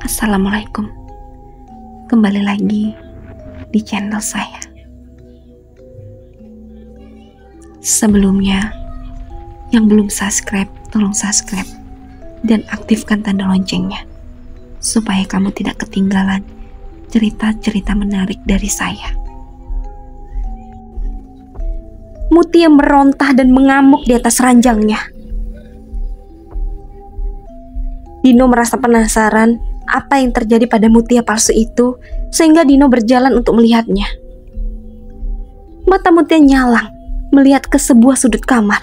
Assalamualaikum. Kembali lagi di channel saya. Sebelumnya, yang belum subscribe, tolong subscribe dan aktifkan tanda loncengnya supaya kamu tidak ketinggalan cerita-cerita menarik dari saya. Mutia merontah dan mengamuk di atas ranjangnya. Dino merasa penasaran apa yang terjadi pada Mutia palsu itu, sehingga Dino berjalan untuk melihatnya. Mata Mutia nyalang melihat ke sebuah sudut kamar.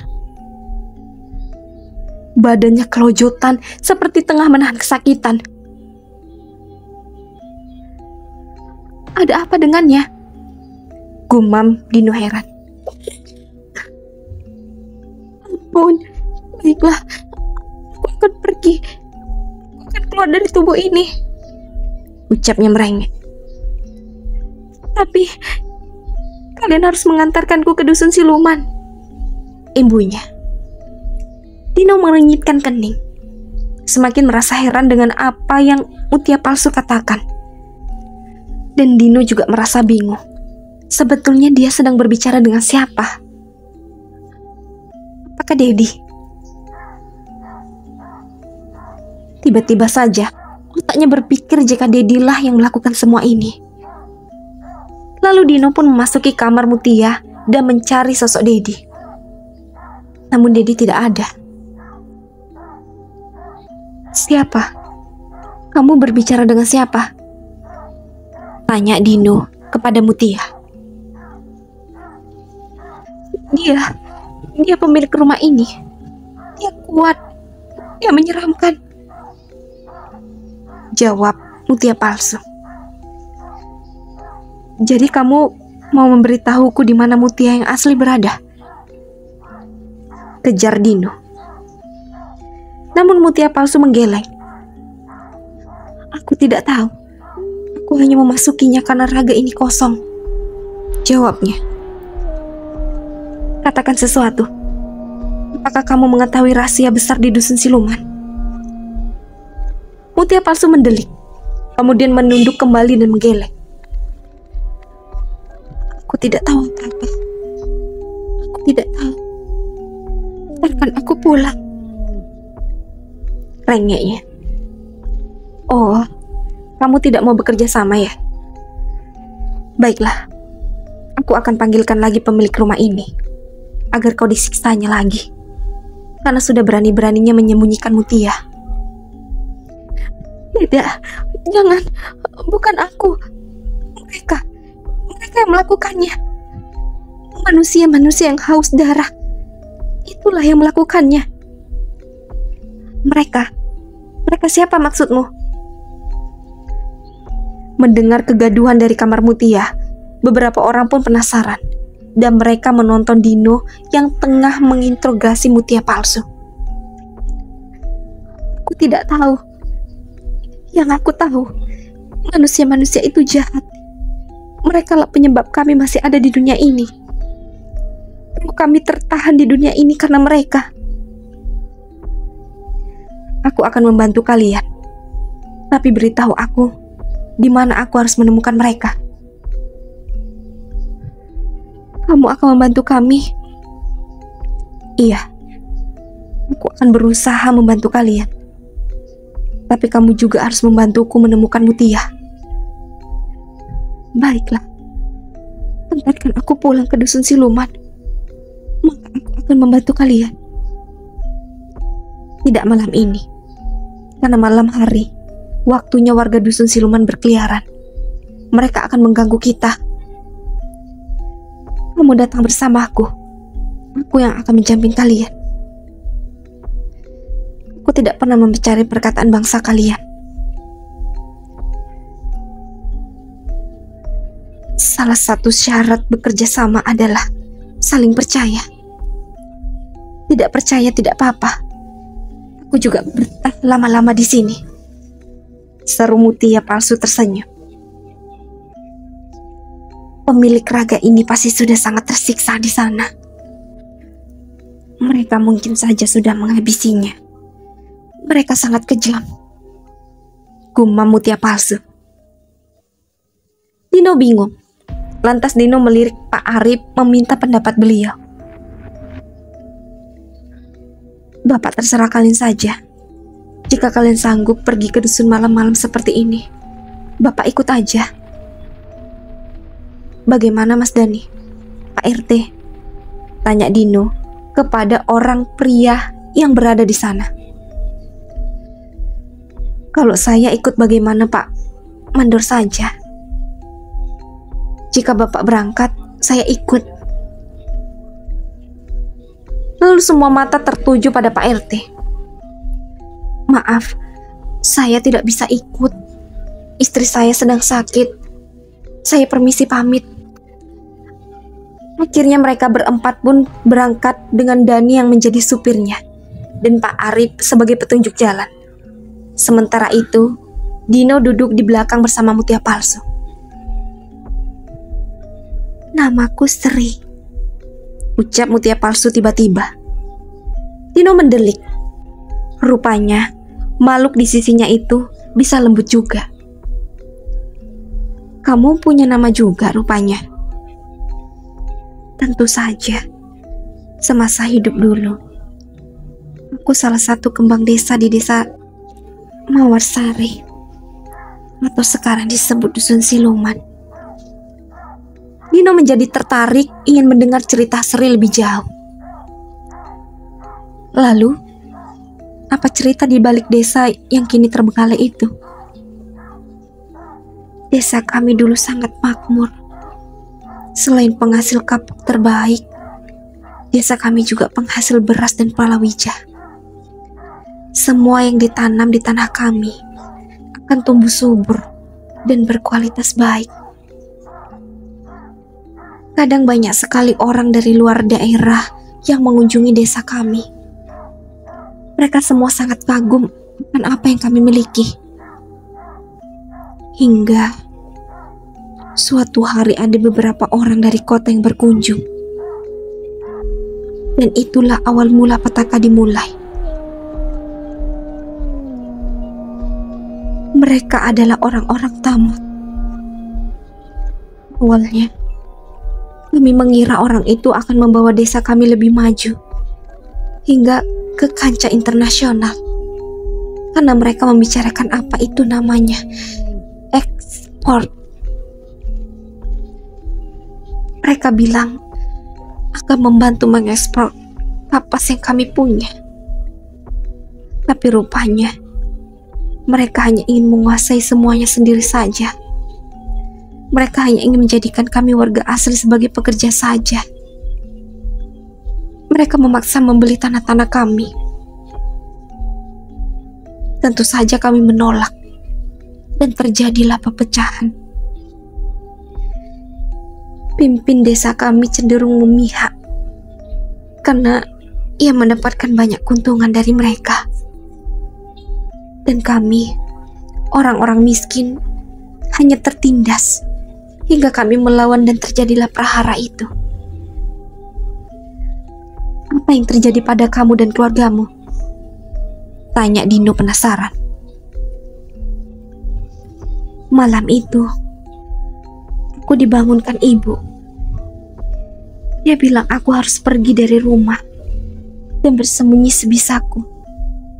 Badannya kelojotan seperti tengah menahan kesakitan. Ada apa dengannya? Gumam Dino heran. Ampun, baiklah, aku akan pergi. Aku akan keluar dari tubuh ini, ucapnya merengek. Tapi kalian harus mengantarkanku ke dusun siluman, imbunya. Dino mengenyitkan kening, semakin merasa heran dengan apa yang Mutia palsu katakan. Dan Dino juga merasa bingung. Sebetulnya dia sedang berbicara dengan siapa? Apakah Dedi? Tiba-tiba saja otaknya berpikir jika Dedilah yang melakukan semua ini. Lalu Dino pun memasuki kamar Mutia dan mencari sosok Dedi. Namun Dedi tidak ada. Siapa? Kamu berbicara dengan siapa? Tanya Dino kepada Mutia. Dia pemilik rumah ini. Dia kuat. Dia menyeramkan, jawab Mutia palsu. Jadi kamu mau memberitahuku di mana Mutia yang asli berada? Kejar Dino. Namun Mutia palsu menggeleng. Aku tidak tahu. Aku hanya memasukinya karena raga ini kosong, jawabnya. Katakan sesuatu. Apakah kamu mengetahui rahasia besar di dusun siluman? Mutia palsu mendelik, kemudian menunduk kembali dan menggeleng. Aku tidak tahu apa-apa. Aku tidak tahu. Biarkan aku pulang, rengeknya. Oh, kamu tidak mau bekerja sama ya? Baiklah, aku akan panggilkan lagi pemilik rumah ini agar kau disiksanya lagi, karena sudah berani-beraninya menyembunyikan Mutia. Tidak, jangan, bukan aku. Mereka yang melakukannya. Manusia-manusia yang haus darah. Itulah yang melakukannya. Mereka siapa maksudmu? Mendengar kegaduhan dari kamar Mutia, beberapa orang pun penasaran. Dan mereka menonton Dino yang tengah menginterogasi Mutia palsu. Aku tidak tahu. Yang aku tahu, manusia-manusia itu jahat. Mereka lah penyebab kami masih ada di dunia ini. Ruh kami tertahan di dunia ini karena mereka. Aku akan membantu kalian. Tapi beritahu aku, di mana aku harus menemukan mereka. Kamu akan membantu kami? Iya, aku akan berusaha membantu kalian. Tapi kamu juga harus membantuku menemukan Mutia. Baiklah, antarkan aku pulang ke dusun siluman, maka aku akan membantu kalian. Tidak malam ini, karena malam hari, waktunya warga dusun siluman berkeliaran. Mereka akan mengganggu kita. Kamu datang bersamaku. Aku yang akan menjamin kalian. Aku tidak pernah mencari perkataan bangsa kalian. Salah satu syarat bekerja sama adalah saling percaya. Tidak percaya tidak apa-apa. Aku juga betah lama-lama di sini, seru Mutia palsu tersenyum. Pemilik raga ini pasti sudah sangat tersiksa di sana. Mereka mungkin saja sudah menghabisinya. Mereka sangat kejam. gumam Mutia palsu. Dino bingung. Lantas Dino melirik Pak Arif meminta pendapat beliau. Bapak, terserah kalian saja. Jika kalian sanggup pergi ke dusun malam-malam seperti ini, Bapak ikut aja. Bagaimana Mas Dani? Pak RT? Tanya Dino kepada orang pria yang berada di sana. Kalau saya ikut bagaimana Pak? Mandor saja. Jika Bapak berangkat, saya ikut. Lalu semua mata tertuju pada Pak RT. Maaf, saya tidak bisa ikut. Istri saya sedang sakit. Saya permisi pamit. Akhirnya mereka berempat pun berangkat dengan Dani yang menjadi supirnya dan Pak Arif sebagai petunjuk jalan. Sementara itu, Dino duduk di belakang bersama Mutia palsu. Namaku Sri, ucap Mutia palsu tiba-tiba. Dino mendelik. Rupanya, makhluk di sisinya itu bisa lembut juga. Kamu punya nama juga rupanya. Tentu saja, semasa hidup dulu, aku salah satu kembang desa di desa Mawarsari, atau sekarang disebut Dusun Siluman. Dino menjadi tertarik ingin mendengar cerita Sri lebih jauh. Lalu, apa cerita di balik desa yang kini terbengkalai itu? Desa kami dulu sangat makmur. Selain penghasil kapuk terbaik, desa kami juga penghasil beras dan palawija. Semua yang ditanam di tanah kami akan tumbuh subur dan berkualitas baik. Kadang banyak sekali orang dari luar daerah yang mengunjungi desa kami. Mereka semua sangat kagum akan apa yang kami miliki. Hingga suatu hari ada beberapa orang dari kota yang berkunjung. Dan itulah awal mula petaka dimulai. Mereka adalah orang-orang tamu. Awalnya, kami mengira orang itu akan membawa desa kami lebih maju hingga ke kancah internasional, karena mereka membicarakan apa itu namanya ekspor. Mereka bilang akan membantu mengekspor kapas yang kami punya. Tapi rupanya mereka hanya ingin menguasai semuanya sendiri saja. Mereka hanya ingin menjadikan kami warga asli sebagai pekerja saja. Mereka memaksa membeli tanah-tanah kami. Tentu saja kami menolak, dan terjadilah perpecahan. Pimpin desa kami cenderung memihak, karena ia mendapatkan banyak keuntungan dari mereka. Dan kami, orang-orang miskin, hanya tertindas hingga kami melawan dan terjadilah prahara itu. Apa yang terjadi pada kamu dan keluargamu? Tanya Dino penasaran. Malam itu, aku dibangunkan ibu. Dia bilang aku harus pergi dari rumah dan bersembunyi sebisaku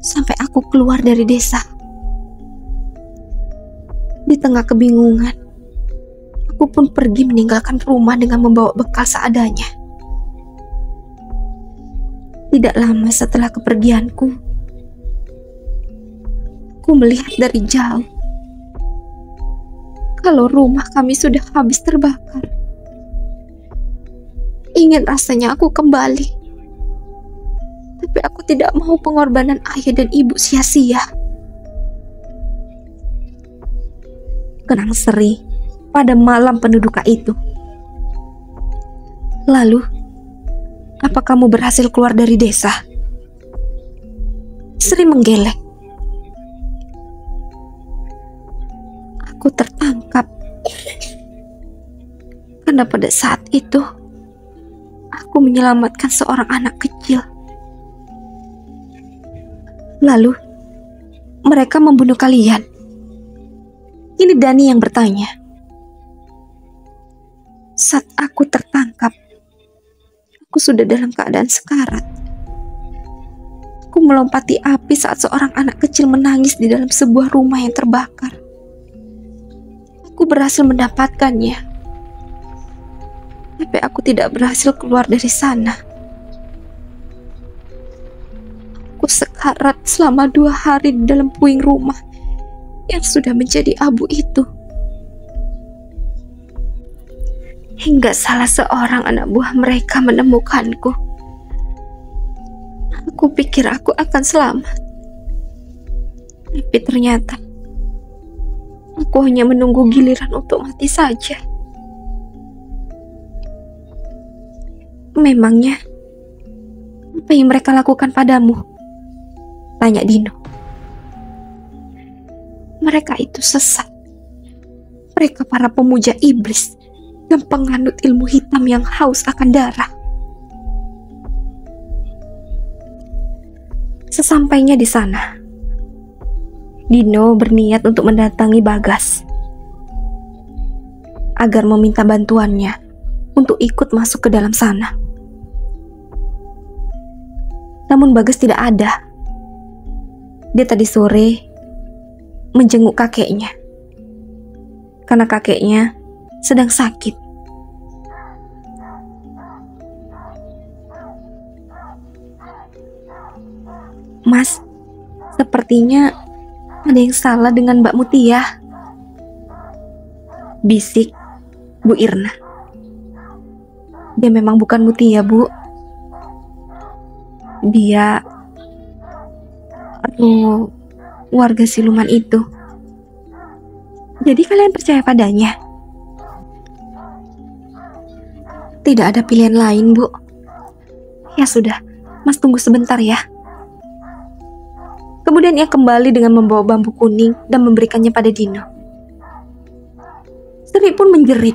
sampai aku keluar dari desa. Di tengah kebingungan, aku pun pergi meninggalkan rumah dengan membawa bekal seadanya. Tidak lama setelah kepergianku, aku melihat dari jauh kalau rumah kami sudah habis terbakar. Ingin rasanya aku kembali, tapi aku tidak mau pengorbanan ayah dan ibu sia-sia. Kenang Sri pada malam penuh duka itu. Lalu, apa kamu berhasil keluar dari desa? Sri menggeleng. Aku tertangkap. Karena pada saat itu, aku menyelamatkan seorang anak kecil. Lalu, mereka membunuh kalian. Kini Dani yang bertanya. Saat aku tertangkap, aku sudah dalam keadaan sekarat. Aku melompati api saat seorang anak kecil menangis di dalam sebuah rumah yang terbakar. Aku berhasil mendapatkannya, tapi aku tidak berhasil keluar dari sana. Aku sekarat selama 2 hari di dalam puing rumah yang sudah menjadi abu itu. Hingga salah seorang anak buah mereka menemukanku. Aku pikir aku akan selamat. Tapi ternyata aku hanya menunggu giliran untuk mati saja. Memangnya apa yang mereka lakukan padamu? Tanya Dino. Mereka itu sesat. Mereka para pemuja iblis dan penganut ilmu hitam yang haus akan darah. Sesampainya di sana, Dino berniat untuk mendatangi Bagas agar meminta bantuannya untuk ikut masuk ke dalam sana. Namun Bagas tidak ada. Dia tadi sore menjenguk kakeknya karena kakeknya sedang sakit. Mas, sepertinya ada yang salah dengan Mbak Mutia, bisik Bu Irna. Dia memang bukan Mutia, Bu. Dia warga siluman itu. Jadi kalian percaya padanya? Tidak ada pilihan lain, Bu. Ya sudah, Mas tunggu sebentar ya. Kemudian ia kembali dengan membawa bambu kuning dan memberikannya pada Dino. Sri pun menjerit.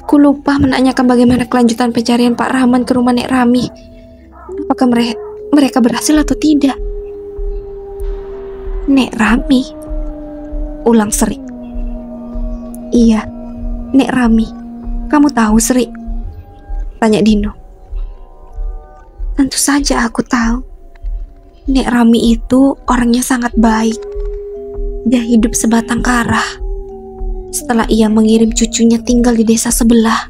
Aku lupa menanyakan bagaimana kelanjutan pencarian Pak Rahman ke rumah Nek Rami. Apakah mereka berhasil atau tidak? Nek Rami? Ulang Sri. Iya, Nek Rami. Kamu tahu, Sri? Tanya Dino. Tentu saja aku tahu. Nek Rami itu orangnya sangat baik. Dia hidup sebatang kara setelah ia mengirim cucunya tinggal di desa sebelah.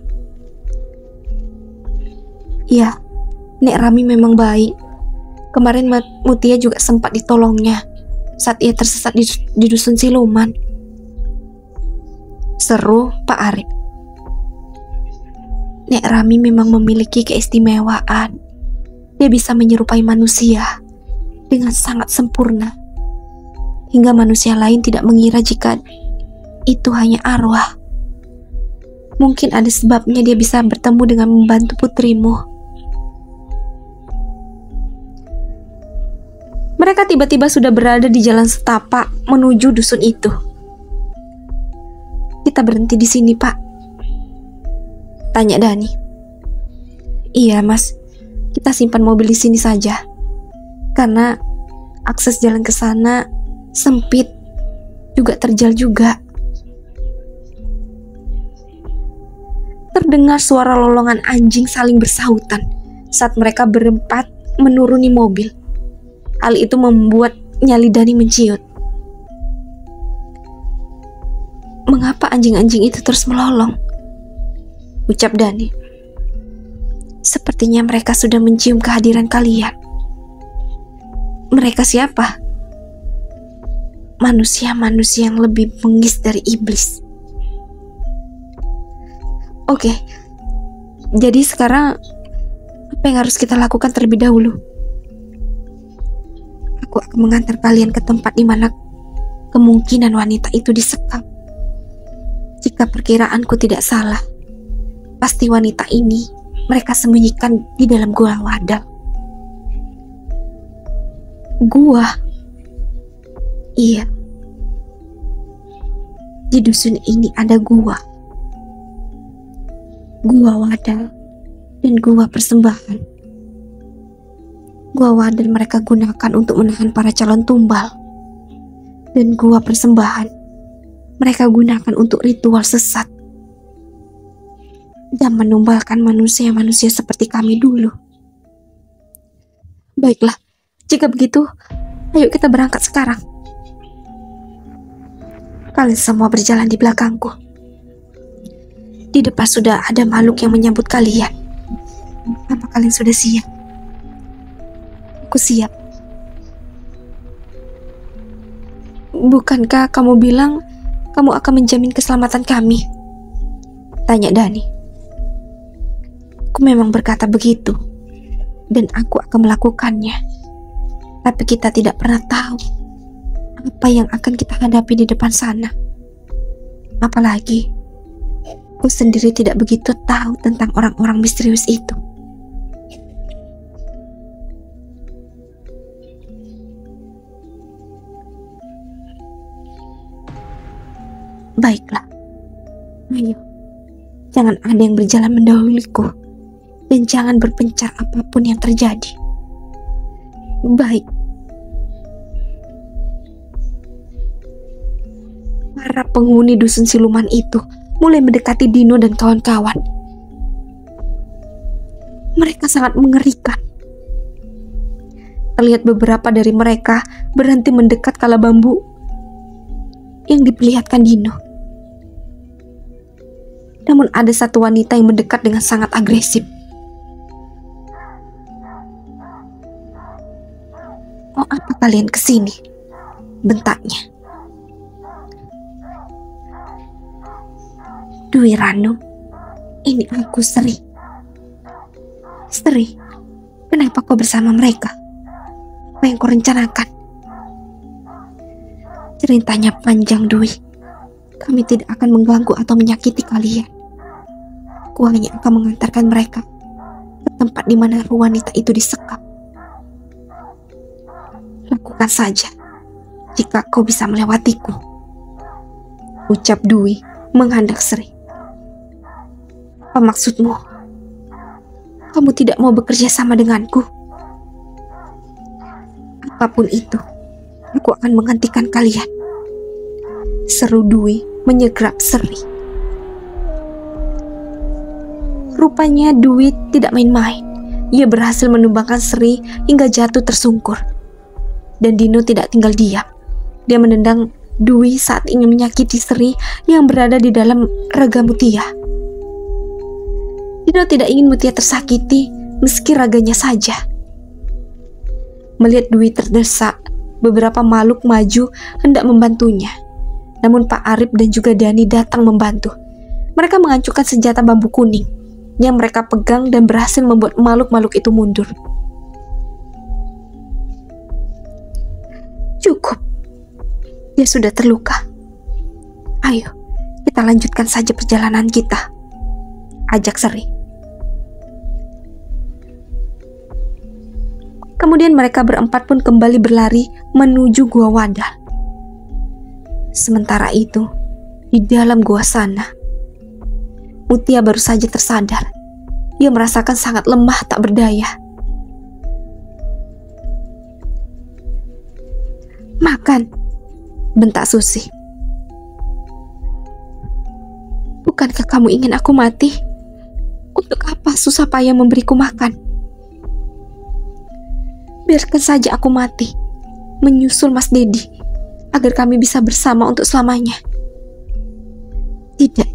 Ya, Nek Rami memang baik. Kemarin Mutia juga sempat ditolongnya saat ia tersesat di dusun siluman. Seru Pak Arif. Nek Rami memang memiliki keistimewaan. Dia bisa menyerupai manusia dengan sangat sempurna, hingga manusia lain tidak mengira jika itu hanya arwah. Mungkin ada sebabnya dia bisa bertemu dengan membantu putrimu. Mereka tiba-tiba sudah berada di jalan setapak menuju dusun itu. Kita berhenti di sini, Pak? Tanya Dani. Iya, Mas. Kita simpan mobil di sini saja. Karena akses jalan ke sana sempit, juga terjal juga. Terdengar suara lolongan anjing saling bersahutan saat mereka berempat menuruni mobil. Hal itu membuat nyali Dani menciut. Mengapa anjing-anjing itu terus melolong? Ucap Dani. Sepertinya mereka sudah mencium kehadiran kalian. Mereka siapa? Manusia-manusia yang lebih bengis dari iblis. Oke, jadi sekarang apa yang harus kita lakukan terlebih dahulu? Aku akan mengantar kalian ke tempat di mana kemungkinan wanita itu disekap. Jika perkiraanku tidak salah, pasti wanita ini mereka sembunyikan di dalam gua wadal. Gua? Iya. Di dusun ini ada gua. Gua wadal dan gua persembahan. Gua wadal mereka gunakan untuk menahan para calon tumbal. dan gua persembahan mereka gunakan untuk ritual sesat dan menumbalkan manusia-manusia seperti kami dulu. Baiklah, jika begitu, ayo kita berangkat sekarang. Kalian semua berjalan di belakangku. Di depan sudah ada makhluk yang menyambut kalian. Apa kalian sudah siap? Aku siap. Bukankah kamu bilang kamu akan menjamin keselamatan kami? Tanya Dani. Aku memang berkata begitu, dan aku akan melakukannya. Tapi kita tidak pernah tahu apa yang akan kita hadapi di depan sana. Apalagi, aku sendiri tidak begitu tahu tentang orang-orang misterius itu. Baiklah, ayo, jangan ada yang berjalan mendahuluku. Dan jangan berpencar apapun yang terjadi. Baik. Para penghuni dusun siluman itu mulai mendekati Dino dan kawan-kawan. Mereka sangat mengerikan. Terlihat beberapa dari mereka berhenti mendekat kala bambu yang diperlihatkan Dino. Namun ada satu wanita yang mendekat dengan sangat agresif. "Oh, apa kalian kesini?" bentaknya. "Dwi Ranu, ini aku Sri." "Sri, kenapa kau bersama mereka? Apa yang kau rencanakan?" "Ceritanya panjang, Dwi. Kami tidak akan mengganggu atau menyakiti kalian. Aku hanya akan mengantarkan mereka ke tempat di mana ruh wanita itu disekap. Lakukan saja jika kau bisa melewatiku," ucap Dwi menghandak Sri. "Apa maksudmu? Kamu tidak mau bekerja sama denganku?" "Apapun itu, aku akan menghentikan kalian," seru Dwi menyegrap Sri. Rupanya Dwi tidak main-main. Ia berhasil menumbangkan Sri hingga jatuh tersungkur. Dan Dino tidak tinggal diam. Dia menendang Dwi saat ingin menyakiti Sri yang berada di dalam raga Mutia. Dino tidak ingin Mutia tersakiti meski raganya saja. Melihat Dwi terdesak, beberapa makhluk maju hendak membantunya. Namun Pak Arif dan juga Dani datang membantu. Mereka mengancurkan senjata bambu kuning yang mereka pegang dan berhasil membuat makhluk-makhluk itu mundur. "Cukup, dia sudah terluka. Ayo, kita lanjutkan saja perjalanan kita," ajak Sri. Kemudian mereka berempat pun kembali berlari menuju Gua Wadal. Sementara itu, di dalam gua sana, Mutia baru saja tersadar. Ia merasakan sangat lemah tak berdaya. "Makan," bentak Susi. "Bukankah kamu ingin aku mati? Untuk apa susah payah memberiku makan? Biarkan saja aku mati, menyusul Mas Dedi, agar kami bisa bersama untuk selamanya." "Tidak,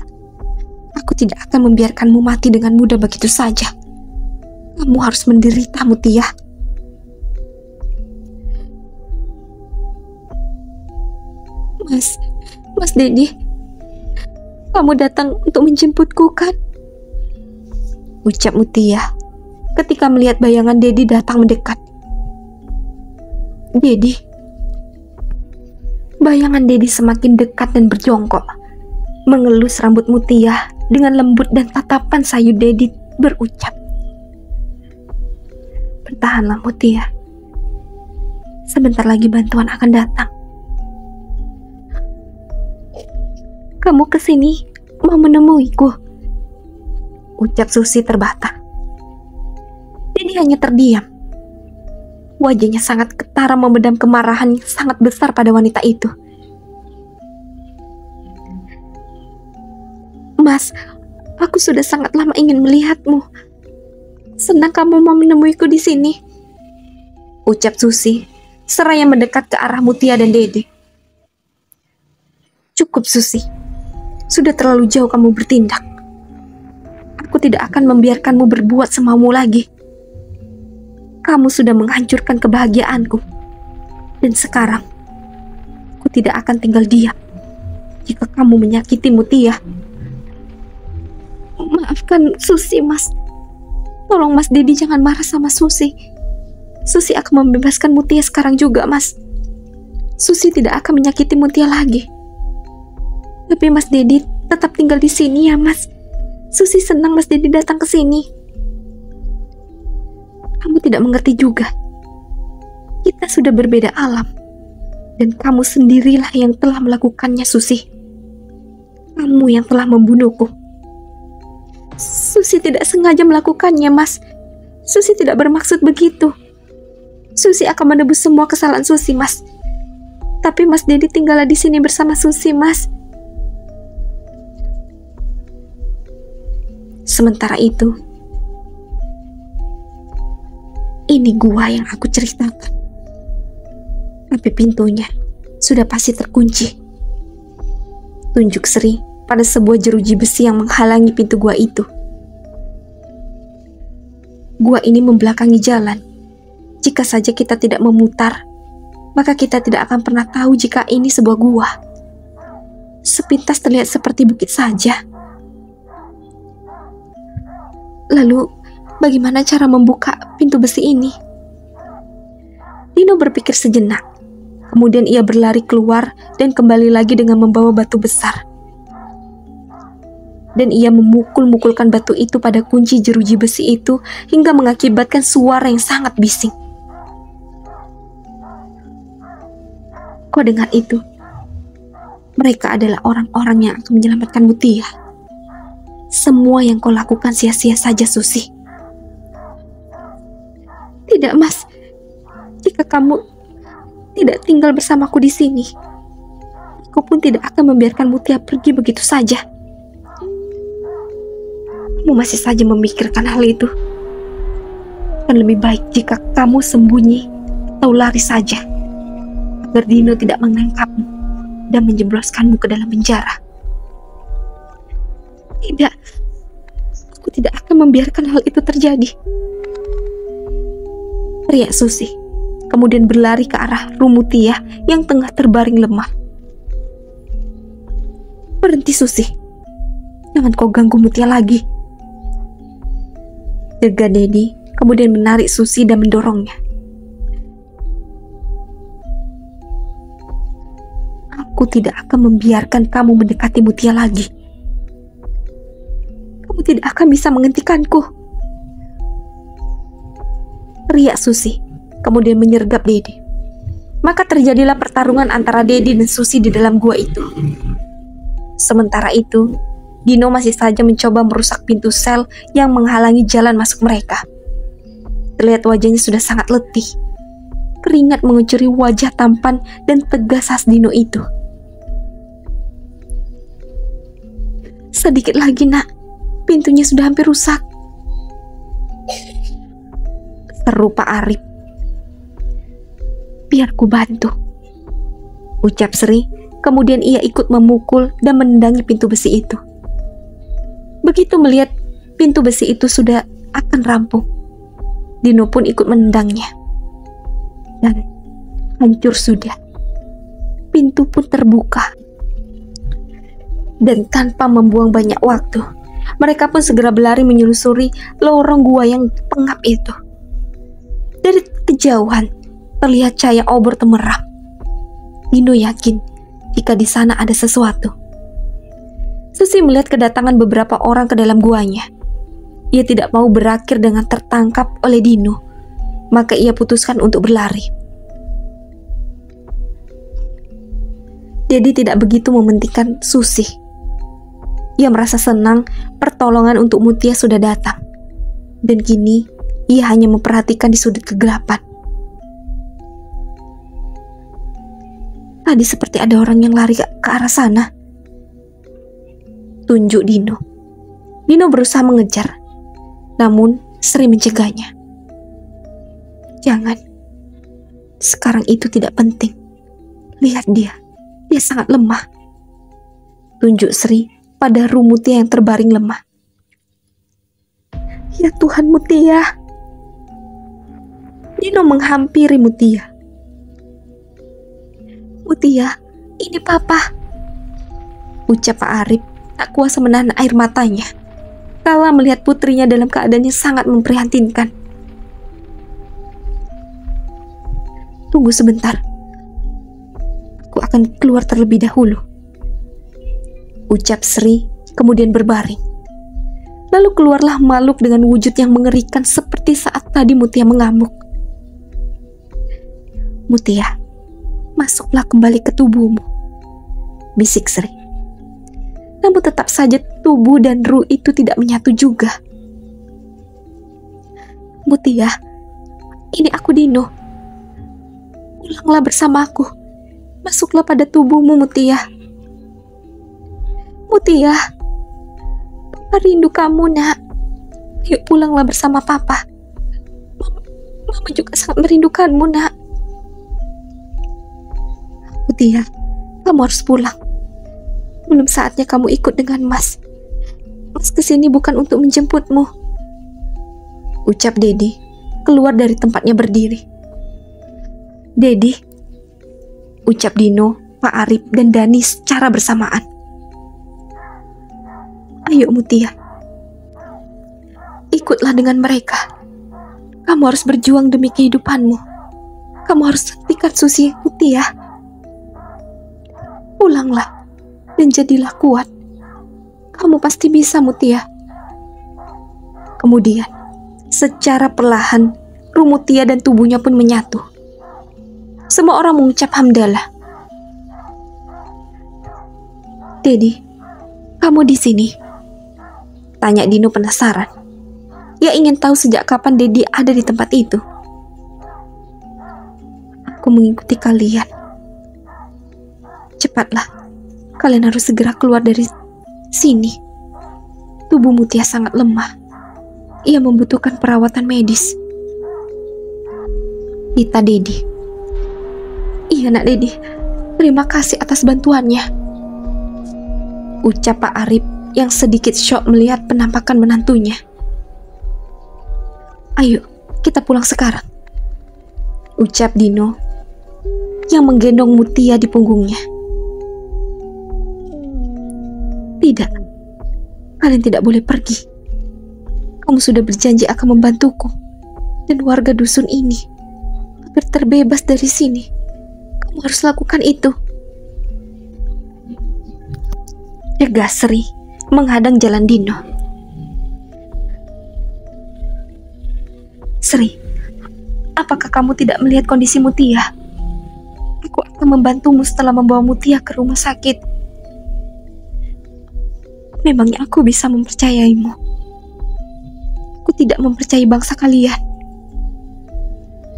aku tidak akan membiarkanmu mati dengan mudah begitu saja. Kamu harus menderita, Mutia." Mas Dedi, kamu datang untuk menjemputku kan?" ucap Mutia ketika melihat bayangan Dedi datang mendekat. "Dedi." Bayangan Dedi semakin dekat dan berjongkok, mengelus rambut Mutia dengan lembut, dan tatapan sayu Dedi berucap, "Bertahanlah Mutia, sebentar lagi bantuan akan datang." "Kamu kesini mau menemuiku?" ucap Susi terbata. Dedi hanya terdiam. Wajahnya sangat ketara memedam kemarahan yang sangat besar pada wanita itu Mas, aku sudah sangat lama ingin melihatmu. Senang kamu mau menemuiku di sini, ucap Susi, seraya mendekat ke arah Mutia dan Dede. Cukup Susi, sudah terlalu jauh kamu bertindak. Aku tidak akan membiarkanmu berbuat semaumu lagi. Kamu sudah menghancurkan kebahagiaanku. Dan sekarang, aku tidak akan tinggal diam jika kamu menyakiti Mutia. Maafkan Susi, Mas. Tolong Mas Dedi jangan marah sama Susi. Susi akan membebaskan Mutia sekarang juga, Mas. Susi tidak akan menyakiti Mutia lagi. Tapi Mas Dedi tetap tinggal di sini ya, Mas. Susi senang Mas Dedi datang ke sini. Kamu tidak mengerti juga. Kita sudah berbeda alam. Dan kamu sendirilah yang telah melakukannya, Susi. Kamu yang telah membunuhku. Susi tidak sengaja melakukannya, Mas. Susi tidak bermaksud begitu. Susi akan menebus semua kesalahan Susi, Mas. Tapi Mas Dedi tinggallah di sini bersama Susi, Mas. Sementara itu, ini gua yang aku ceritakan. Tapi pintunya sudah pasti terkunci. Tunjuk Sri pada sebuah jeruji besi yang menghalangi pintu gua itu. Gua ini membelakangi jalan. Jika saja kita tidak memutar, maka kita tidak akan pernah tahu jika ini sebuah gua. Sepintas terlihat seperti bukit saja. Lalu, bagaimana cara membuka pintu besi ini? Dino berpikir sejenak. Kemudian ia berlari keluar dan kembali lagi dengan membawa batu besar. Dan ia memukul-mukulkan batu itu pada kunci jeruji besi itu hingga mengakibatkan suara yang sangat bising. Kau dengar itu? Mereka adalah orang-orang yang akan menyelamatkan Mutia. Semua yang kau lakukan sia-sia saja, Susi. Tidak, Mas. Jika kamu tidak tinggal bersamaku di sini, aku pun tidak akan membiarkan Mutia pergi begitu saja. Kamu masih saja memikirkan hal itu. Dan lebih baik jika kamu sembunyi atau lari saja, agar Dino tidak menangkapmu dan menjebloskanmu ke dalam penjara. Tidak, aku tidak akan membiarkan hal itu terjadi, teriak Susi, kemudian berlari ke arah Mutia yang tengah terbaring lemah. Berhenti Susi, jangan kau ganggu Mutia lagi, jaga Dedi, kemudian menarik Susi dan mendorongnya. Aku tidak akan membiarkan kamu mendekati Mutia lagi. Kamu tidak akan bisa menghentikanku, teriak Susi, kemudian menyergap Dedi. Maka terjadilah pertarungan antara Dedi dan Susi di dalam gua itu. Sementara itu, Dino masih saja mencoba merusak pintu sel yang menghalangi jalan masuk mereka. Terlihat wajahnya sudah sangat letih. Keringat mengucuri wajah tampan dan tegas khas Dino itu. Sedikit lagi, Nak. Pintunya sudah hampir rusak, seru Pak Arif. Biar ku bantu, ucap Sri. Kemudian ia ikut memukul dan menendangi pintu besi itu. Begitu melihat pintu besi itu sudah akan rampung, Dino pun ikut menendangnya. Dan hancur sudah. Pintu pun terbuka. Dan tanpa membuang banyak waktu, mereka pun segera berlari menyusuri lorong gua yang pengap itu. Dari kejauhan terlihat cahaya obor temerap. Dino yakin jika di sana ada sesuatu. Susi melihat kedatangan beberapa orang ke dalam guanya. Ia tidak mau berakhir dengan tertangkap oleh Dino, maka ia putuskan untuk berlari. Dedi tidak begitu mementingkan Susi. Ia merasa senang pertolongan untuk Mutia sudah datang. Dan kini ia hanya memperhatikan di sudut kegelapan. Tadi seperti ada orang yang lari ke arah sana. tunjuk Dino. Dino berusaha mengejar, namun Sri mencegahnya. Jangan. Sekarang itu tidak penting. Lihat dia sangat lemah. Tunjuk Sri pada Mutia yang terbaring lemah. Ya Tuhan, Mutia. Dino menghampiri Mutia. Mutia, ini Papa, ucap Pak Arif tak kuasa menahan air matanya kala melihat putrinya dalam keadaan yang sangat memprihatinkan. Tunggu sebentar. Aku akan keluar terlebih dahulu, ucap Sri kemudian berbaring. Lalu keluarlah makhluk dengan wujud yang mengerikan seperti saat tadi Mutia mengamuk. Mutia, masuklah kembali ke tubuhmu, bisik Sri. Namun tetap saja tubuh dan ruh itu tidak menyatu juga. Mutia, ini aku Dino. Pulanglah bersamaku. Masuklah pada tubuhmu, Mutia. Mutia, Papa rindu kamu, nak. Yuk pulanglah bersama Papa. Mama juga sangat merindukanmu, nak. Mutia, kamu harus pulang. Belum saatnya kamu ikut dengan Mas. Mas kesini bukan untuk menjemputmu, ucap Dedi keluar dari tempatnya berdiri. Dedi, ucap Dino, Pak Arif, dan Dani secara bersamaan. Ayo Mutia, ikutlah dengan mereka. Kamu harus berjuang demi kehidupanmu. Kamu harus hentikan Susi, Mutia. Pulanglah dan jadilah kuat. Kamu pasti bisa, Mutia. Kemudian, secara perlahan, Mutia dan tubuhnya pun menyatu. Semua orang mengucap hamdalah. Dedi, kamu di sini? Tanya Dino penasaran. Ia ingin tahu sejak kapan Dedi ada di tempat itu. Aku mengikuti kalian. Cepatlah, kalian harus segera keluar dari sini. Tubuh Mutia sangat lemah. Ia membutuhkan perawatan medis. Kita Dedi. Iya nak Dedi, terima kasih atas bantuannya, ucap Pak Arif yang sedikit syok melihat penampakan menantunya. Ayo, kita pulang sekarang, ucap Dino yang menggendong Mutia di punggungnya. Tidak, kalian tidak boleh pergi. Kamu sudah berjanji akan membantuku dan warga dusun ini agar terbebas dari sini. Kamu harus lakukan itu. Tegas Sri menghadang jalan Dino. Sri, apakah kamu tidak melihat kondisi Mutia? Aku akan membantumu setelah membawa Mutia ke rumah sakit. Memangnya aku bisa mempercayaimu? Aku tidak mempercayai bangsa kalian,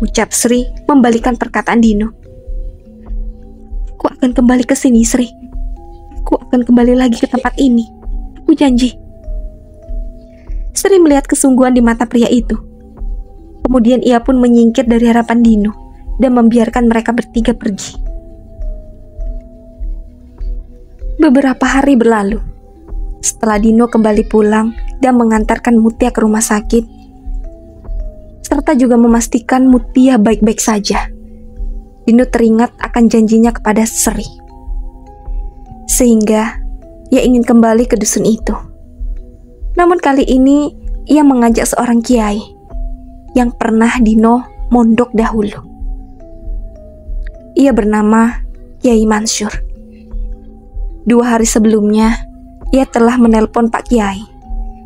ucap Sri membalikan perkataan Dino. Aku akan kembali ke sini, Sri. Aku akan kembali lagi ke tempat ini. Aku janji. Sri melihat kesungguhan di mata pria itu. Kemudian ia pun menyingkir dari harapan Dino dan membiarkan mereka bertiga pergi. Beberapa hari berlalu. Setelah Dino kembali pulang dan mengantarkan Mutia ke rumah sakit, serta juga memastikan Mutia baik-baik saja, Dino teringat akan janjinya kepada Sri. Sehingga ia ingin kembali ke dusun itu. Namun kali ini ia mengajak seorang kiai yang pernah Dino mondok dahulu. Ia bernama Kiai Mansur. 2 hari sebelumnya, ia telah menelpon Pak Kiai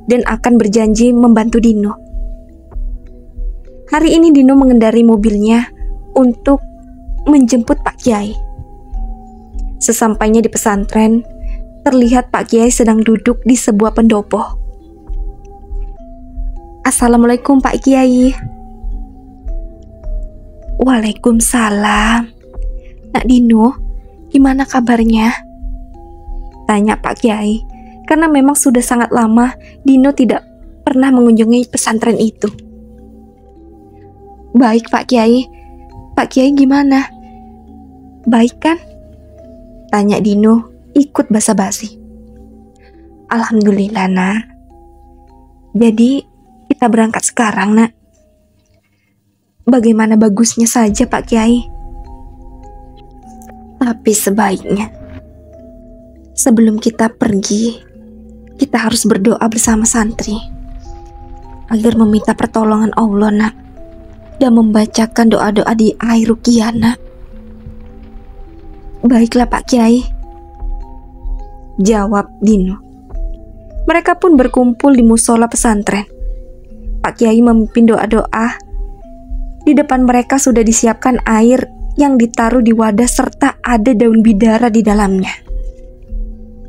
dan akan berjanji membantu Dino. Hari ini Dino mengendarai mobilnya untuk menjemput Pak Kiai. Sesampainya di pesantren, terlihat Pak Kiai sedang duduk di sebuah pendopo. Assalamualaikum Pak Kiai. Waalaikumsalam. Nak Dino, gimana kabarnya? Tanya Pak Kiai karena memang sudah sangat lama Dino tidak pernah mengunjungi pesantren itu. Baik Pak Kiai. Pak Kiai gimana? Baik kan? Tanya Dino ikut basa-basi. Alhamdulillah nak. Jadi kita berangkat sekarang nak. Bagaimana bagusnya saja Pak Kiai. Tapi sebaiknya sebelum kita pergi, kita harus berdoa bersama santri agar meminta pertolongan Allah nak, dan membacakan doa-doa di air ruqyah nak. Baiklah Pak Kiai, jawab Dino. Mereka pun berkumpul di musola pesantren. Pak Kiai memimpin doa-doa. Di depan mereka sudah disiapkan air yang ditaruh di wadah serta ada daun bidara di dalamnya.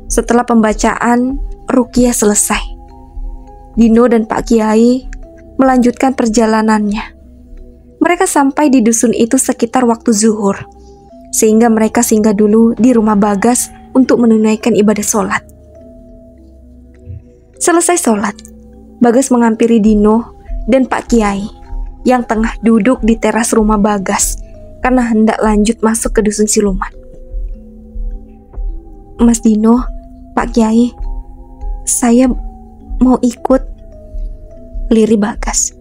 Setelah pembacaan ruqyah selesai, Dino dan Pak Kiai melanjutkan perjalanannya. Mereka sampai di dusun itu sekitar waktu zuhur, sehingga mereka singgah dulu di rumah Bagas untuk menunaikan ibadah sholat. Selesai sholat, Bagas menghampiri Dino dan Pak Kiai yang tengah duduk di teras rumah Bagas karena hendak lanjut masuk ke dusun siluman. Mas Dino, Pak Kiai, saya mau ikut, lirih Bagas.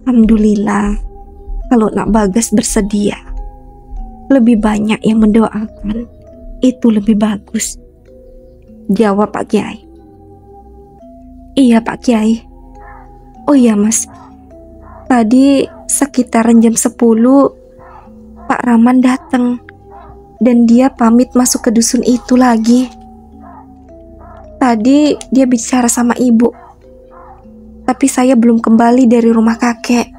Alhamdulillah, kalau nak Bagas bersedia, lebih banyak yang mendoakan, itu lebih bagus, jawab Pak Kiai. Iya Pak Kiai. Oh iya Mas, tadi sekitaran jam 10 Pak Rahman datang dan dia pamit masuk ke dusun itu lagi. Tadi dia bicara sama ibu, tapi saya belum kembali dari rumah kakek,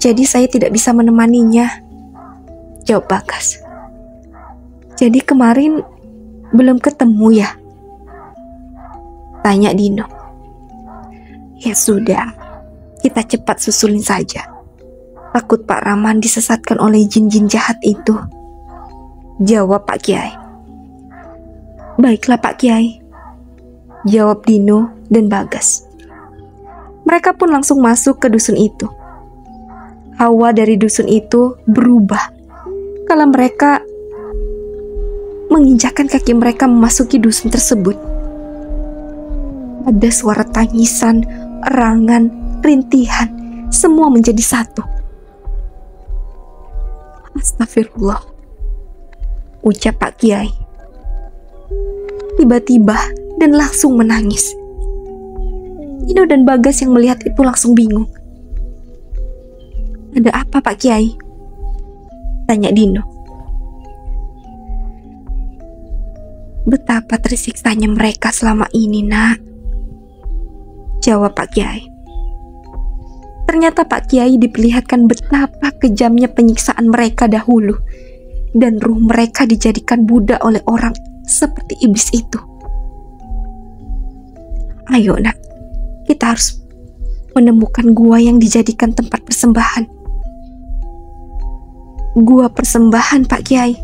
jadi saya tidak bisa menemaninya, jawab Bagas. Jadi kemarin belum ketemu ya? Tanya Dino. Ya sudah, kita cepat susulin saja. Takut Pak Rahman disesatkan oleh jin-jin jahat itu, jawab Pak Kiai. Baiklah Pak Kiai, jawab Dino dan Bagas. Mereka pun langsung masuk ke dusun itu. Hawa dari dusun itu berubah kala mereka menginjakkan kaki mereka memasuki dusun tersebut. Ada suara tangisan, erangan, rintihan, semua menjadi satu. Astagfirullah, ucap Pak Kiai. Tiba-tiba dan langsung menangis. Dino dan Bagas yang melihat itu langsung bingung. Ada apa Pak Kiai? Tanya Dino. Betapa tersiksanya mereka selama ini nak, jawab Pak Kiai. Ternyata Pak Kiai diperlihatkan betapa kejamnya penyiksaan mereka dahulu, dan ruh mereka dijadikan budak oleh orang seperti iblis itu. Ayo nak, kita harus menemukan gua yang dijadikan tempat persembahan. Gua persembahan Pak Kiai.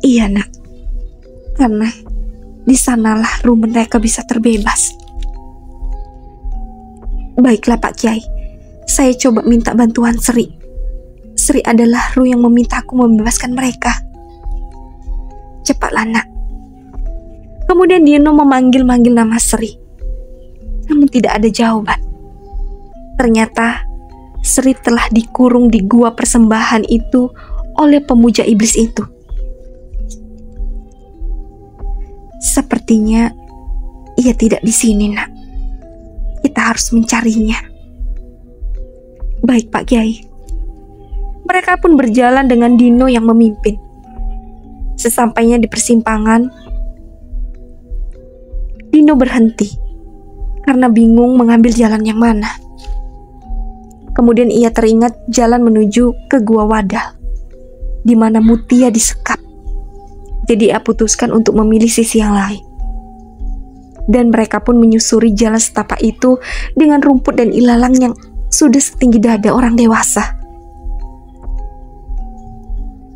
Iya nak, karena di sanalah ruh mereka bisa terbebas. Baiklah Pak Kiai, saya coba minta bantuan Sri. Sri adalah ruh yang memintaku membebaskan mereka. Cepatlah nak. Kemudian Dino memanggil-manggil nama Sri, namun tidak ada jawaban. Ternyata Sri telah dikurung di gua persembahan itu oleh pemuja iblis itu. Sepertinya ia tidak di sini nak. Kita harus mencarinya. Baik Pak Kiai. Mereka pun berjalan dengan Dino yang memimpin. Sesampainya di persimpangan, Dino berhenti karena bingung mengambil jalan yang mana. Kemudian ia teringat jalan menuju ke Gua Wadal, di mana Mutia disekap. Jadi ia putuskan untuk memilih sisi yang lain. Dan mereka pun menyusuri jalan setapak itu dengan rumput dan ilalang yang sudah setinggi dada orang dewasa.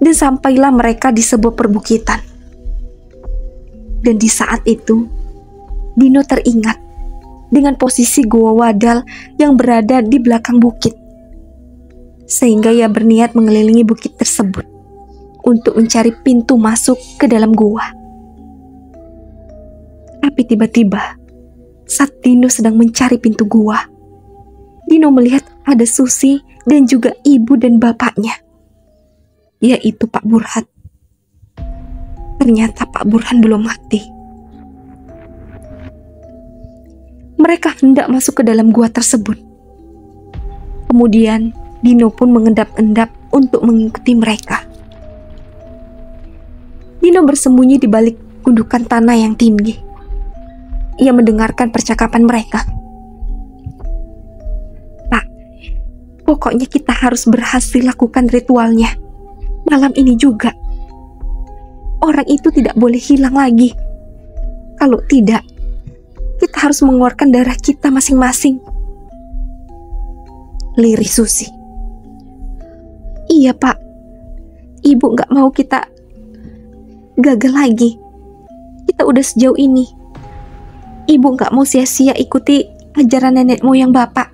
Dan sampailah mereka di sebuah perbukitan. Dan di saat itu, Dino teringat dengan posisi Goa Wadal yang berada di belakang bukit. Sehingga ia berniat mengelilingi bukit tersebut untuk mencari pintu masuk ke dalam gua. Tapi tiba-tiba, saat Dino sedang mencari pintu gua, Dino melihat ada Susi dan juga ibu dan bapaknya, yaitu Pak Burhan. Ternyata Pak Burhan belum mati. Mereka hendak masuk ke dalam gua tersebut. Kemudian Dino pun mengendap-endap untuk mengikuti mereka. Dino bersembunyi di balik gundukan tanah yang tinggi. Ia mendengarkan percakapan mereka. "Pak, pokoknya kita harus berhasil lakukan ritualnya malam ini juga. Orang itu tidak boleh hilang lagi. Kalau tidak, kita harus mengeluarkan darah kita masing-masing." Lirih Susi. "Iya Pak, Ibu gak mau kita gagal lagi. Kita udah sejauh ini. Ibu gak mau sia-sia ikuti ajaran nenek moyang Bapak.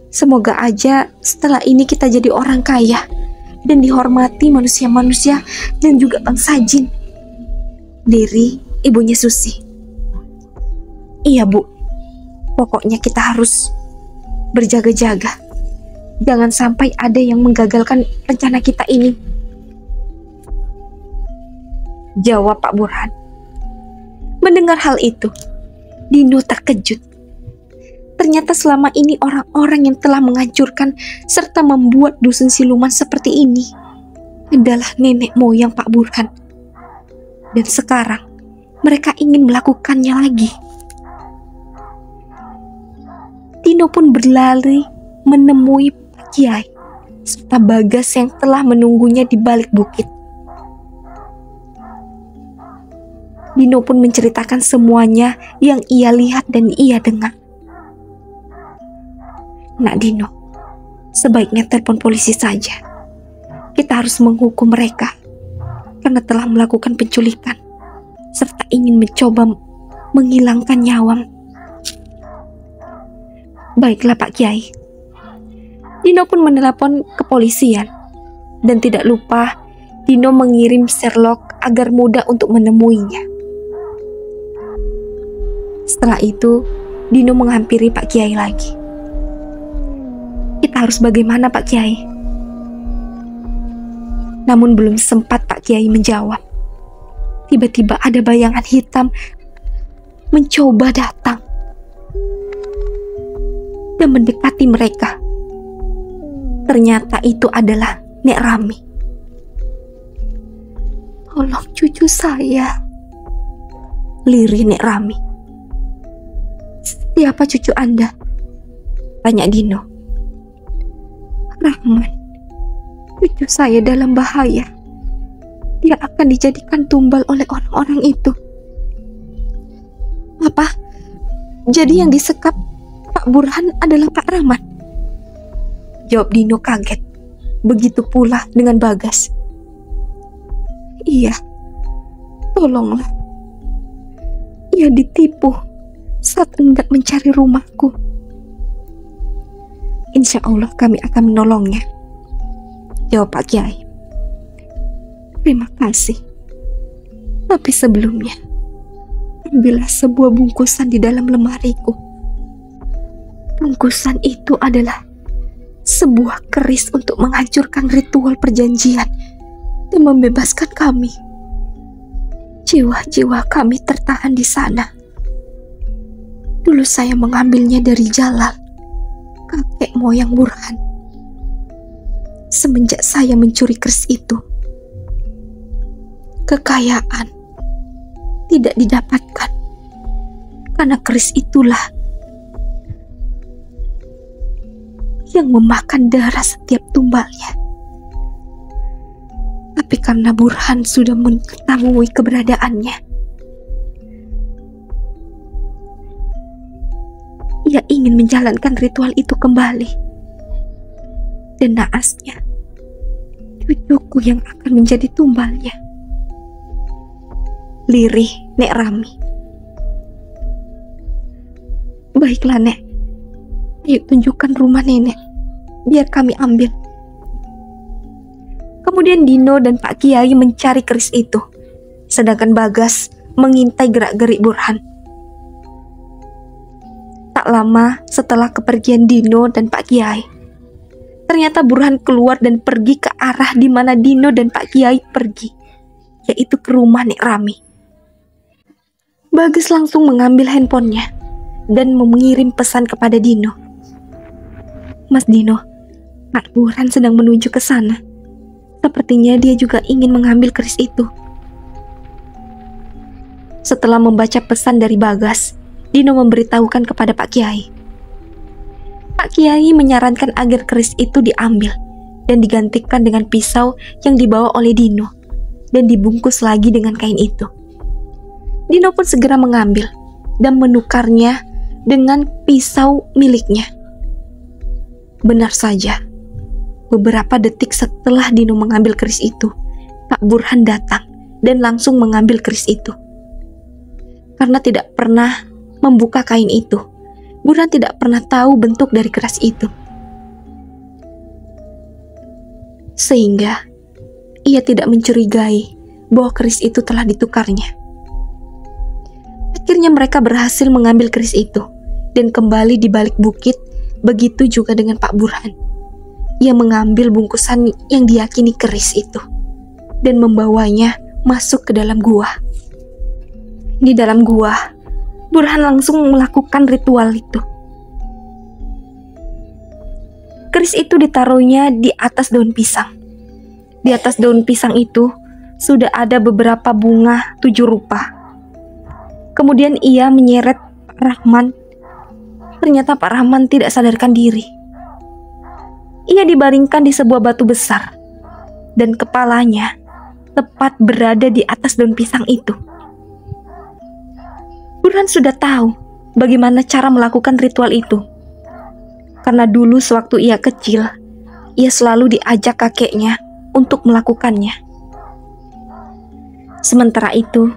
Semoga aja setelah ini kita jadi orang kaya dan dihormati manusia-manusia dan juga bangsa jin." Lirih ibunya Susi. "Iya Bu, pokoknya kita harus berjaga-jaga. Jangan sampai ada yang menggagalkan rencana kita ini," jawab Pak Burhan. Mendengar hal itu, Dino terkejut. Ternyata selama ini orang-orang yang telah menghancurkan serta membuat dusun siluman seperti ini adalah nenek moyang Pak Burhan. Dan sekarang mereka ingin melakukannya lagi. Dino pun berlari menemui Pak Kiai serta Bagas yang telah menunggunya di balik bukit. Dino pun menceritakan semuanya yang ia lihat dan ia dengar. "Nak Dino, sebaiknya telepon polisi saja. Kita harus menghukum mereka karena telah melakukan penculikan serta ingin mencoba menghilangkan nyawa." "Baiklah Pak Kiai." Dino pun menelepon kepolisian dan tidak lupa Dino mengirim Sherlock agar mudah untuk menemuinya. Setelah itu, Dino menghampiri Pak Kiai lagi. "Kita harus bagaimana Pak Kiai?" Namun belum sempat Pak Kiai menjawab, tiba-tiba ada bayangan hitam mencoba datang dan mendekati mereka. Ternyata itu adalah Nek Rami. "Tolong cucu saya," lirih Nek Rami. "Siapa cucu Anda?" tanya Dino. "Rahman, cucu saya dalam bahaya. Dia akan dijadikan tumbal oleh orang-orang itu." "Apa? Jadi yang disekap Pak Burhan adalah Pak Rahman?" jawab Dino kaget. Begitu pula dengan Bagas. "Iya, tolonglah. Ia ditipu saat hendak mencari rumahku. Insya Allah kami akan menolongnya," jawab Pak Kiai. "Terima kasih. Tapi sebelumnya, ambillah sebuah bungkusan di dalam lemariku. Bungkusan itu adalah sebuah keris untuk menghancurkan ritual perjanjian dan membebaskan kami. Jiwa-jiwa kami tertahan di sana. Dulu saya mengambilnya dari Jalal, kakek moyang Burhan. Semenjak saya mencuri keris itu, kekayaan tidak didapatkan karena keris itulah yang memakan darah setiap tumbalnya. Tapi karena Burhan sudah mengetahui keberadaannya, ia ingin menjalankan ritual itu kembali. Dan naasnya, cucuku yang akan menjadi tumbalnya." lirih Nek Rami. Baiklah Nek, yuk tunjukkan rumah nenek, biar kami ambil. Kemudian Dino dan Pak Kiai mencari keris itu, sedangkan Bagas mengintai gerak-gerik Burhan. Tak lama setelah kepergian Dino dan Pak Kiai, ternyata Burhan keluar dan pergi ke arah di mana Dino dan Pak Kiai pergi, yaitu ke rumah Nek Rami. Bagas langsung mengambil handphonenya dan mengirim pesan kepada Dino. Mas Dino, Pak Burhan sedang menuju ke sana. Sepertinya dia juga ingin mengambil keris itu. Setelah membaca pesan dari Bagas, Dino memberitahukan kepada Pak Kiai. Pak Kiai menyarankan agar keris itu diambil dan digantikan dengan pisau yang dibawa oleh Dino dan dibungkus lagi dengan kain itu. Dino pun segera mengambil dan menukarnya dengan pisau miliknya. Benar saja, beberapa detik setelah Dino mengambil keris itu, Pak Burhan datang dan langsung mengambil keris itu. Karena tidak pernah membuka kain itu, Burhan tidak pernah tahu bentuk dari keris itu. Sehingga ia tidak mencurigai bahwa keris itu telah ditukarnya. Akhirnya mereka berhasil mengambil keris itu dan kembali di balik bukit. Begitu juga dengan Pak Burhan. Ia mengambil bungkusan yang diyakini keris itu dan membawanya masuk ke dalam gua. Di dalam gua, Burhan langsung melakukan ritual itu. Keris itu ditaruhnya di atas daun pisang. Di atas daun pisang itu sudah ada beberapa bunga 7 rupa. Kemudian ia menyeret Pak Rahman. Ternyata Pak Rahman tidak sadarkan diri. Ia dibaringkan di sebuah batu besar dan kepalanya tepat berada di atas daun pisang itu. Burhan sudah tahu bagaimana cara melakukan ritual itu. Karena dulu sewaktu ia kecil, ia selalu diajak kakeknya untuk melakukannya. Sementara itu,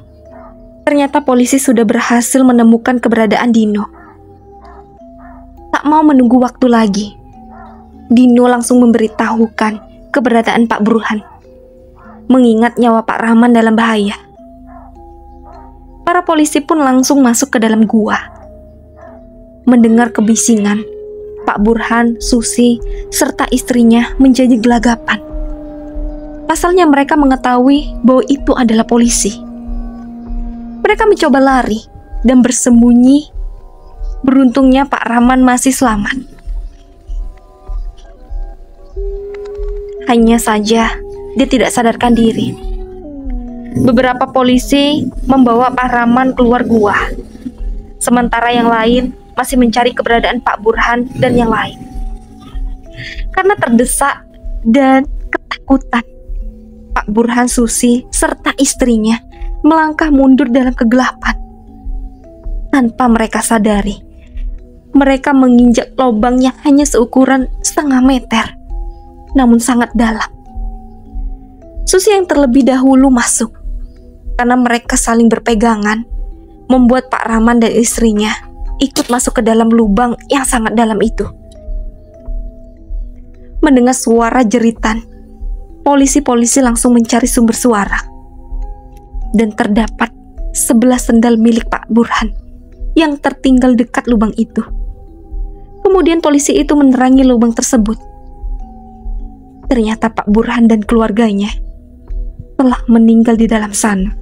ternyata polisi sudah berhasil menemukan keberadaan Dino. Tak mau menunggu waktu lagi, Dino langsung memberitahukan keberadaan Pak Burhan, mengingat nyawa Pak Rahman dalam bahaya. Para polisi pun langsung masuk ke dalam gua. Mendengar kebisingan, Pak Burhan, Susi, serta istrinya menjadi gelagapan. Pasalnya mereka mengetahui bahwa itu adalah polisi. Mereka mencoba lari dan bersembunyi. Beruntungnya Pak Rahman masih selamat. Hanya saja dia tidak sadarkan diri. Beberapa polisi membawa Pak Rahman keluar gua, sementara yang lain masih mencari keberadaan Pak Burhan dan yang lain. Karena terdesak dan ketakutan, Pak Burhan, Susi, serta istrinya melangkah mundur dalam kegelapan. Tanpa mereka sadari, mereka menginjak lubang yang hanya seukuran setengah meter, namun sangat dalam. Susi yang terlebih dahulu masuk, karena mereka saling berpegangan, membuat Pak Rahman dan istrinya ikut masuk ke dalam lubang yang sangat dalam itu. Mendengar suara jeritan, polisi-polisi langsung mencari sumber suara. Dan terdapat 11 sendal milik Pak Burhan yang tertinggal dekat lubang itu. Kemudian polisi itu menerangi lubang tersebut. Ternyata Pak Burhan dan keluarganya telah meninggal di dalam sana.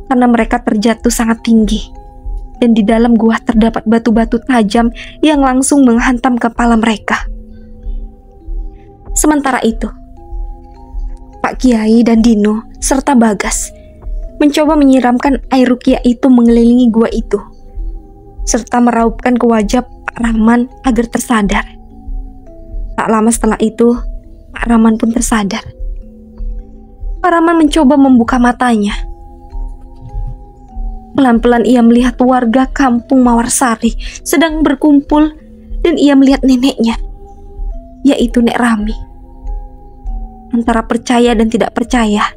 Karena mereka terjatuh sangat tinggi. Dan di dalam gua terdapat batu-batu tajam yang langsung menghantam kepala mereka. Sementara itu, Pak Kiai dan Dino serta Bagas mencoba menyiramkan air ruqyah itu mengelilingi gua itu, serta meraupkan ke wajah Pak Rahman agar tersadar. Tak lama setelah itu, Pak Rahman pun tersadar. Pak Rahman mencoba membuka matanya. Pelan-pelan ia melihat warga kampung Mawarsari sedang berkumpul dan ia melihat neneknya, yaitu Nek Rami. Antara percaya dan tidak percaya,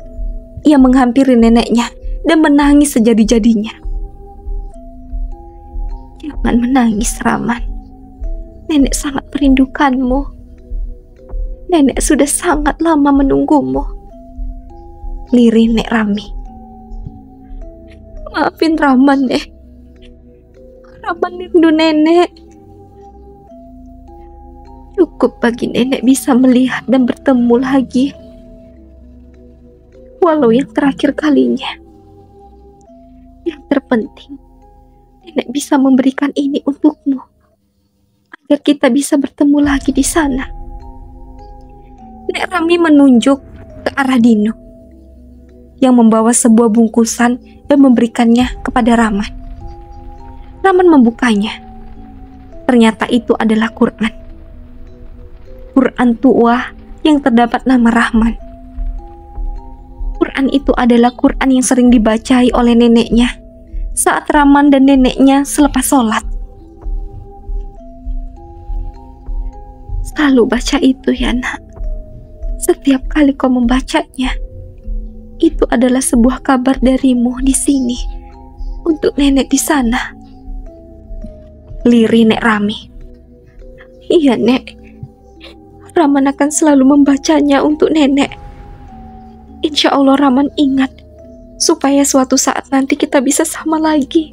ia menghampiri neneknya dan menangis sejadi-jadinya. Jangan menangis, Raman. Nenek sangat merindukanmu. Nenek sudah sangat lama menunggumu. Lirih Nek Rami. Maafin Raman, Nek. Raman rindu nenek. Cukup bagi nenek bisa melihat dan bertemu lagi. Walau yang terakhir kalinya. Yang terpenting, nenek bisa memberikan ini untukmu. Agar kita bisa bertemu lagi di sana. Nek Rami menunjuk ke arah Dino. Yang membawa sebuah bungkusan dan memberikannya kepada Raman. Raman membukanya. Ternyata itu adalah Quran. Quran tua yang terdapat nama Rahman. Quran itu adalah Quran yang sering dibacai oleh neneknya saat Raman dan neneknya selepas sholat. Selalu baca itu ya nak. Setiap kali kau membacanya, itu adalah sebuah kabar darimu di sini untuk nenek di sana. Lirih Nek Rami. Iya Nek, Raman akan selalu membacanya untuk nenek. Insya Allah Raman ingat, supaya suatu saat nanti kita bisa sama lagi.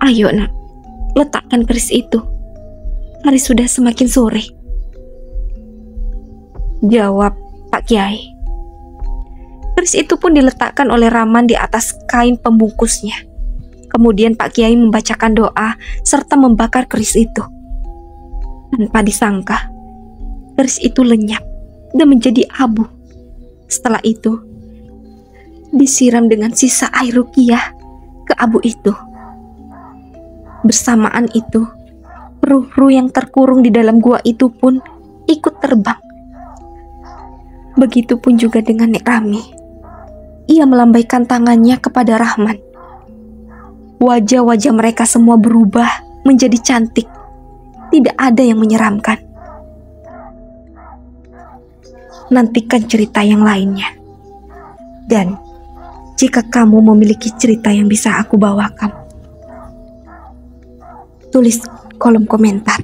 Ayo nak, letakkan keris itu. Hari sudah semakin sore. Jawab Pak Kiai. Keris itu pun diletakkan oleh Raman di atas kain pembungkusnya. Kemudian Pak Kiai membacakan doa serta membakar keris itu. Tanpa disangka, keris itu lenyap dan menjadi abu. Setelah itu, disiram dengan sisa air ruqyah ke abu itu. Bersamaan itu, ruh-ruh yang terkurung di dalam gua itu pun ikut terbang. Begitupun juga dengan Nek Rami. Ia melambaikan tangannya kepada Rahman. Wajah-wajah mereka semua berubah menjadi cantik. Tidak ada yang menyeramkan. Nantikan cerita yang lainnya. Dan jika kamu memiliki cerita yang bisa aku bawakan, tulis kolom komentar.